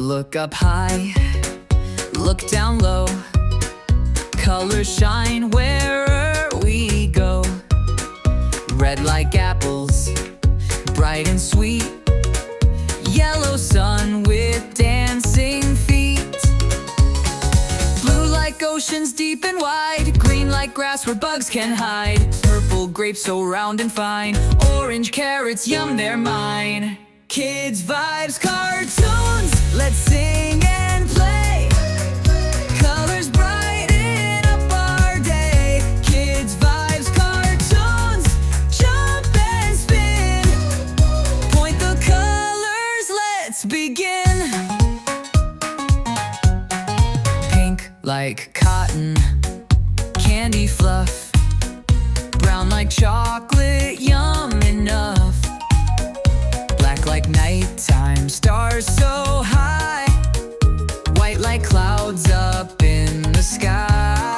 Look up high, look down low. Colors shine wherever we go. Red like apples, bright and sweet. Yellow sun with dancing feet. Blue like oceans deep and wide. Green like grass where bugs can hide. Purple grapes so round and fine. Orange carrots, yum, they're mine. Kids vibes cartoons, let's sing and play. Colors brighten up our day. Kids vibes cartoons, jump and spin. Point the colors, let's begin. Pink like cotton, candy fluff. Brown like chocolate, yum enough. Black like nighttime, stars so high. White like clouds up in the sky.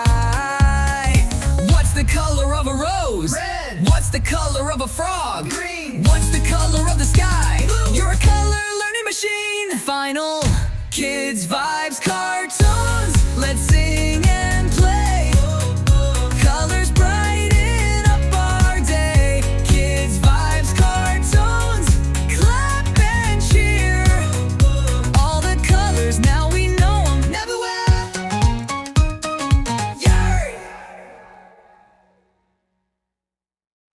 What's the color of a rose? Red. What's the color of a frog? Green. What's the color of the sky? Blue. You're a color learning machine. Final Kids Vibes Card.